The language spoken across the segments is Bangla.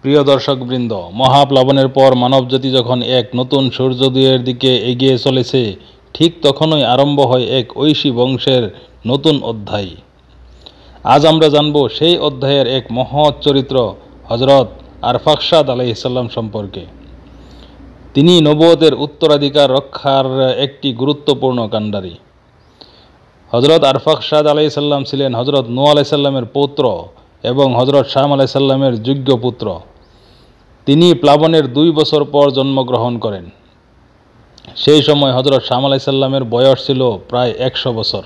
প্রিয় দর্শকবৃন্দ, মহাপ্লাবনের পর মানবজাতি যখন এক নতুন সূর্যোদয়ের দিকে এগিয়ে চলেছে, ঠিক তখনই আরম্ভ হয় এক ঐশী বংশের নতুন অধ্যায়। আজ আমরা জানব সেই অধ্যায়ের এক মহৎ চরিত্র হযরত আরফাখশাদ আলাইহিস সালাম সম্পর্কে। তিনি নবুয়তের উত্তরাধিকার রক্ষার একটি গুরুত্বপূর্ণ কাণ্ডারী। হযরত আরফাখশাদ আলাইহিস সালাম ছিলেন হযরত নূহ আলাইহিস সালামের পৌত্র এবং হযরত শাম আলাইহিস সালামের যোগ্য পুত্র। তিনি প্লাবনের 2 বছর পর জন্মগ্রহণ করেন। সেই সময় হযরত শাম আলাইহিস সালামের বয়স ছিল প্রায় 100 বছর।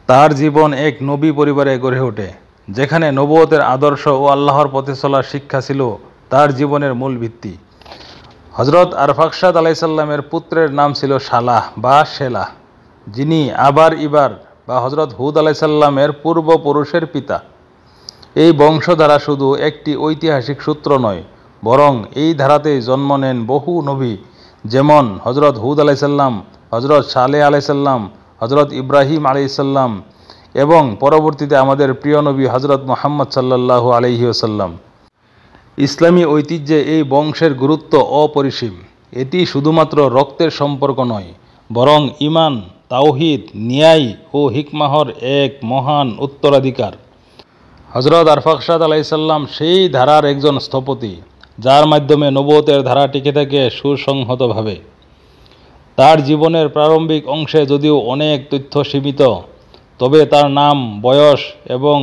তার জীবন এক নবী পরিবারে গড়ে ওঠে, যেখানে নবুয়তের আদর্শ ও আল্লাহর পথে চলার শিক্ষা ছিল তার জীবনের মূল ভিত্তি। হযরত আরফাখশাদ আলাইহিস সালামের পুত্রের নাম ছিল সালাহ বা শেলাহ, যিনি ইবার বা হযরত হুদ আলাইহিস সালামের পূর্বপুরুষের পিতা। এই বংশধারা শুধু একটি ঐতিহাসিক সূত্র নয়, বরং এই ধারাতেই জন্ম নেন বহু নবী, যেমন হযরত হুদ আলাইহিস সালাম, হযরত সালেহ আলাইহিস সালাম, হযরত ইব্রাহিম আলাইহিস সালাম এবং পরবর্তীতে আমাদের প্রিয় নবী হযরত মুহাম্মদ সাল্লাল্লাহু আলাইহি ওয়াসাল্লাম। ইসলামী ঐতিহ্যে এই বংশের গুরুত্ব অপরিসীম। এটি শুধুমাত্র রক্তের সম্পর্ক নয়, বরং ঈমান, তাওহীদ, ন্যায় ও হিকমাহর এক মহান উত্তরাধিকার। হযরত আরফাখশাদ আলাইহিস সালাম সেই ধারার একজন স্থপতি, যার মাধ্যমে নবুয়তের ধারা টিকে থাকে সুসংহতভাবে। তার জীবনের প্রারম্ভিক অংশে যদিও অনেক তথ্য সীমিত, তবে তার নাম, বয়স এবং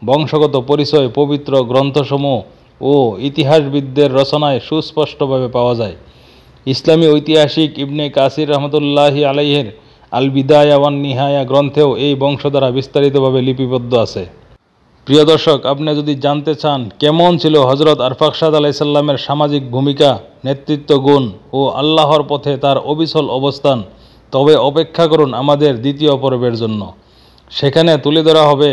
বংশগত পরিচয় পবিত্র গ্রন্থসমূহ ও ইতিহাসবিদদের রচনায় সুস্পষ্টভাবে পাওয়া যায়। ইসলামী ঐতিহাসিক ইবনে কাসির রহমতুল্লাহি আলাইহির আল বিদায়া ওয়ান নিহায়া গ্রন্থেও এই বংশধারা বিস্তারিতভাবে লিপিবদ্ধ আছে। প্রিয় দর্শক, আপনি যদি জানতে চান কেমন ছিল হযরত আরফাখশাদ আলাইহিস সালামের সামাজিক ভূমিকা, নেতৃত্ব গুণ ও আল্লাহর পথে তার অবিচল অবস্থান, তবে অপেক্ষা করুন আমাদের দ্বিতীয় পর্বের জন্য। সেখানে তুলে ধরা হবে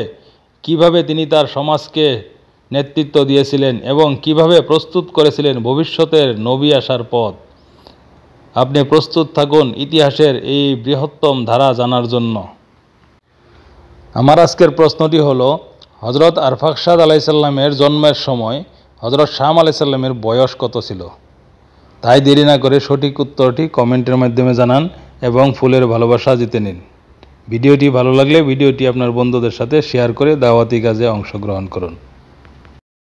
কিভাবে তিনি তার সমাজকে নেতৃত্ব দিয়েছিলেন এবং কিভাবে প্রস্তুত করেছিলেন ভবিষ্যতের নবী আসার পথ। আপনি প্রস্তুত থাকুন ইতিহাসের এই বৃহত্তম ধারা জানার জন্য। আমার আজকের প্রশ্নটি হলো, হযরত আরফাখশাদ আলাইহিস সালামের জন্মের সময় হযরত শাম আলাইহিস সালামের বয়স কত ছিল? তাই দেরি না করে সঠিক উত্তরটি কমেন্টের মাধ্যমে জানান এবং ফুলের ভালোবাসা জিতে নিন। ভিডিওটি ভালো লাগলে ভিডিওটি আপনার বন্ধুদের সাথে শেয়ার করে দাওয়াতি কাজে অংশগ্রহণ করুন।